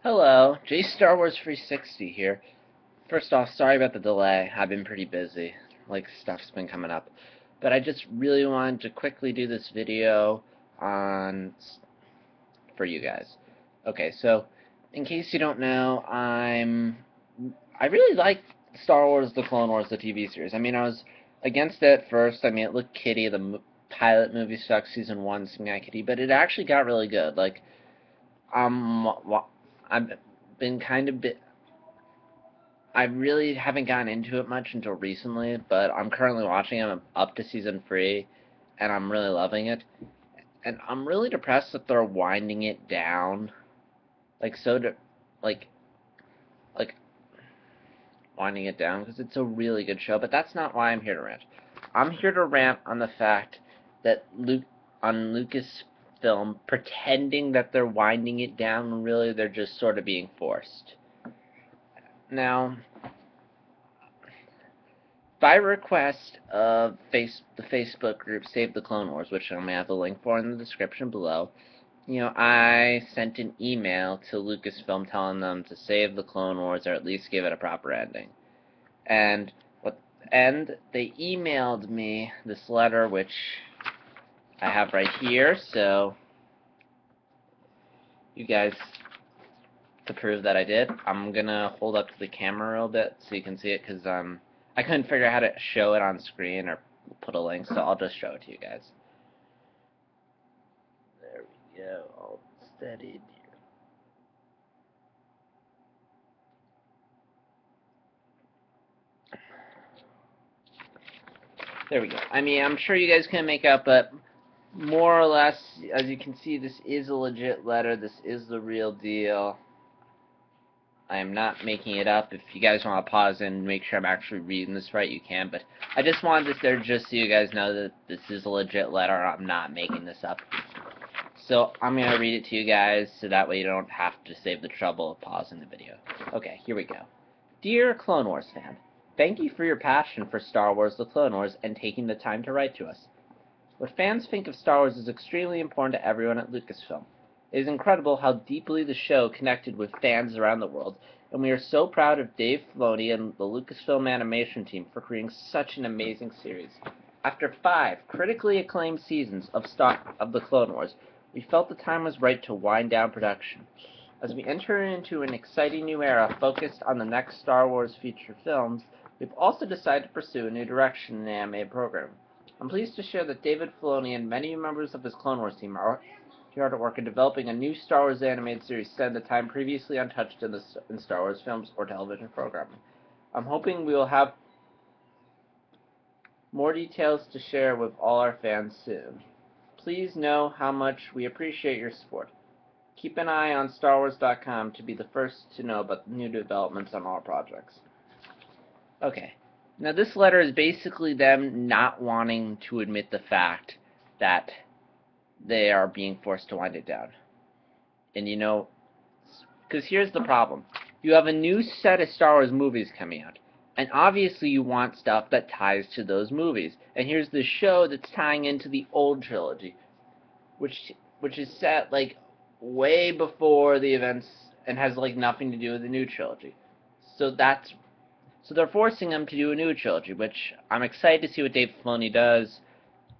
Hello, J Star Wars 360 here. First off, sorry about the delay. I've been pretty busy. Stuff's been coming up. But I just really wanted to quickly do this video on for you guys. Okay, so in case you don't know, I really like Star Wars The Clone Wars, the TV series. I mean, I was against it at first. I mean, it looked kiddie. The pilot movie sucked, season 1 seemed like kiddie, but it actually got really good. Um, I've been kind of bit. I really haven't gotten into it much until recently, but I'm currently watching it. I'm up to season 3, and I'm really loving it. And I'm really depressed that they're winding it down, like so, like like winding it down because it's a really good show. But that's not why I'm here to rant. I'm here to rant on the fact that Lucasfilm pretending that they're winding it down when really they're just sort of being forced. Now, by request of the Facebook group Save the Clone Wars, which I'm going to have the link for in the description below, I sent an email to Lucasfilm telling them to save the Clone Wars or at least give it a proper ending. And they emailed me this letter, which I have right here, so you guys, to prove that I did, I'm gonna hold up to the camera a little bit so you can see it, because I couldn't figure out how to show it on screen or put a link, so I'll just show it to you guys. There we go, all steadied here. There we go. I mean, I'm sure you guys can make out, but more or less, as you can see, this is a legit letter. This is the real deal. I am not making it up. If you guys want to pause and make sure I'm actually reading this right, you can. But I just wanted this there just so you guys know that this is a legit letter. I'm not making this up. So I'm going to read it to you guys so that way you don't have to save the trouble of pausing the video. Okay, here we go. Dear Clone Wars fan, thank you for your passion for Star Wars The Clone Wars and taking the time to write to us. What fans think of Star Wars is extremely important to everyone at Lucasfilm. It is incredible how deeply the show connected with fans around the world, and we are so proud of Dave Filoni and the Lucasfilm animation team for creating such an amazing series. After 5 critically acclaimed seasons of The Clone Wars, we felt the time was right to wind down production. As we enter into an exciting new era focused on the next Star Wars feature films, we've also decided to pursue a new direction in the animated program. I'm pleased to share that David Filoni and many members of his Clone Wars team are hard at work in developing a new Star Wars animated series set in the time previously untouched in Star Wars films or television programming. I'm hoping we will have more details to share with all our fans soon. Please know how much we appreciate your support. Keep an eye on StarWars.com to be the first to know about the new developments on all projects. Okay, now this letter is basically them not wanting to admit the fact that they are being forced to wind it down. And because here's the problem. You have a new set of Star Wars movies coming out, and obviously you want stuff that ties to those movies. And here's the show that's tying into the old trilogy, which is set way before the events and has nothing to do with the new trilogy. So they're forcing them to do a new trilogy, which I'm excited to see what Dave Filoni does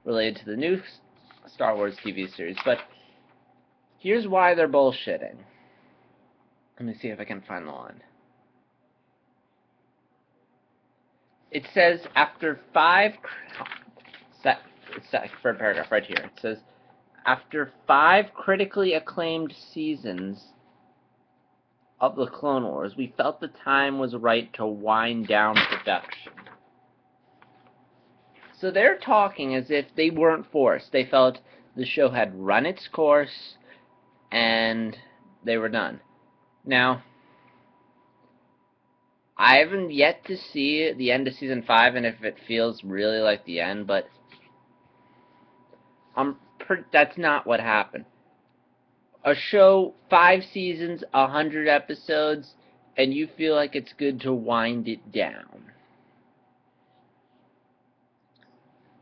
related to the new Star Wars TV series. But here's why they're bullshitting. Let me see if I can find the line. It says after 5 for a paragraph right here. It says after 5 critically acclaimed seasons of the Clone Wars, we felt the time was right to wind down production. So they're talking as if they weren't forced. They felt the show had run its course and they were done. Now, I haven't yet to see the end of season 5 and if it feels really like the end, but that's not what happened. A show, 5 seasons, 100 episodes, and you feel like it's good to wind it down.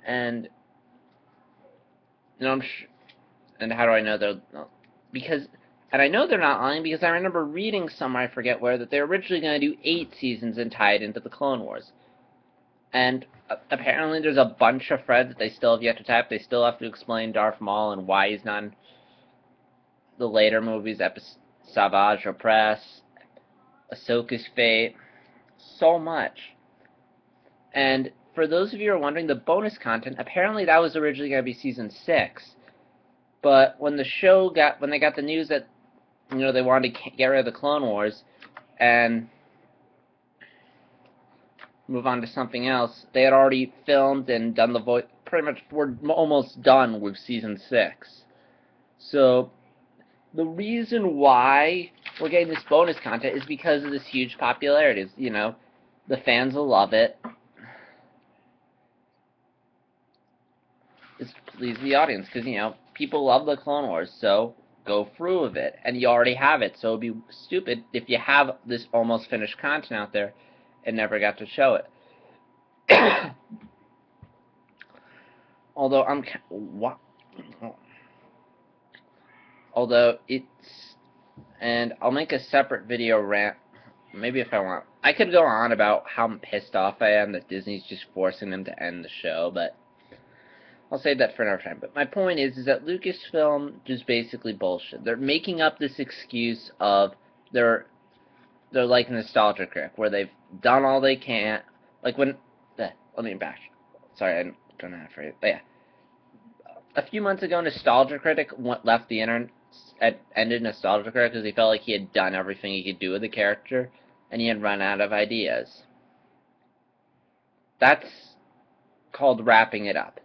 And and how do I know they're because And I know they're not lying because I remember reading somewhere, I forget where, that they're originally going to do 8 seasons and tie it into the Clone Wars. And apparently there's a bunch of threads that they still have yet to tap. They still have to explain Darth Maul and why he's not in the later movies, Savage Opress, Ahsoka's fate, so much. And for those of you who are wondering, the bonus content, apparently that was originally going to be season 6. But when they got the news that, you know, they wanted to get rid of the Clone Wars and move on to something else, they had already filmed and done the voice. Pretty much, we're almost done with season 6. So the reason why we're getting this bonus content is because of this huge popularity. You know, the fans will love it. It's please the audience, because, you know, people love the Clone Wars, so go through with it. And you already have it, so it would be stupid if you have this almost finished content out there and never got to show it. Although and I'll make a separate video rant, maybe if I want. I could go on about how pissed off I am that Disney's just forcing them to end the show, but I'll save that for another time. But my point is that Lucasfilm just basically bullshit. They're making up this excuse of they're like nostalgia critic, where they've done all they can. Like when, let me back. Sorry, I don't know how to phrase it. But yeah, a few months ago, Nostalgia Critic left the internet, ended Nostalgia Critic because he felt like he had done everything he could do with the character, and he had run out of ideas. That's called wrapping it up.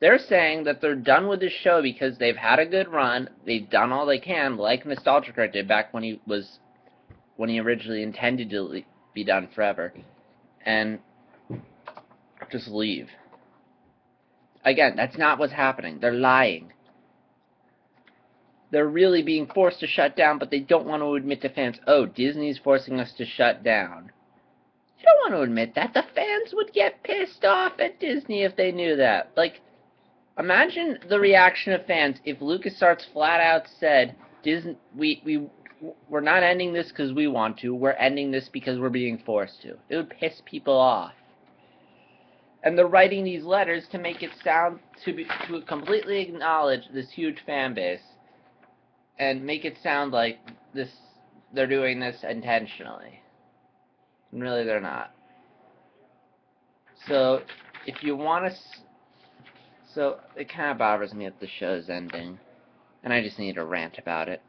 They're saying that they're done with the show because they've had a good run, they've done all they can, like Nostalgia Critic did back when he originally intended to be done forever, and just leave. Again, that's not what's happening. They're lying. They're really being forced to shut down, but they don't want to admit to fans, oh, Disney's forcing us to shut down. You don't want to admit that. The fans would get pissed off at Disney if they knew that. Like, imagine the reaction of fans if LucasArts flat out said, Disney, we're not ending this because we want to. We're ending this because we're being forced to. It would piss people off. And they're writing these letters to make it sound, to completely acknowledge this huge fan base and make it sound like they're doing this intentionally. And really they're not. So if you want to, so it kind of bothers me that the show's ending, and I just need to rant about it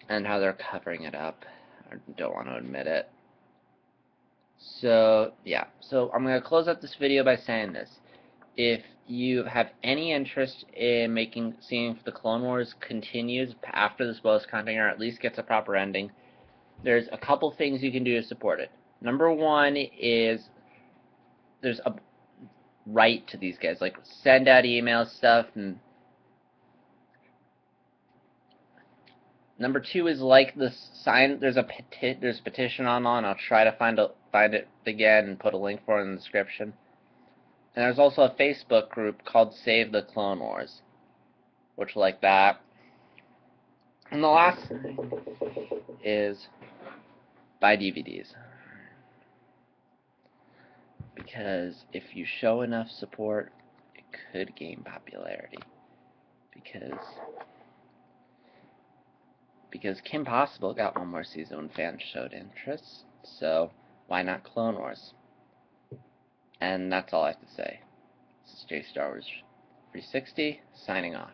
and how they're covering it up. I don't want to admit it. So yeah, so I'm going to close out this video by saying this. If you have any interest in seeing if the Clone Wars continues after this bonus content, or at least gets a proper ending, there's a couple things you can do to support it. Number one is there's a write to these guys, like send out email stuff, and number two is like the sign. There's a petition online. I'll try to find it again and put a link for it in the description. And there's also a Facebook group called Save the Clone Wars, which like that. And the last thing is buy DVDs. Because if you show enough support, it could gain popularity. Because Kim Possible got one more season when fans showed interest, so why not Clone Wars? And that's all I have to say. This is J Star Wars 360, signing off.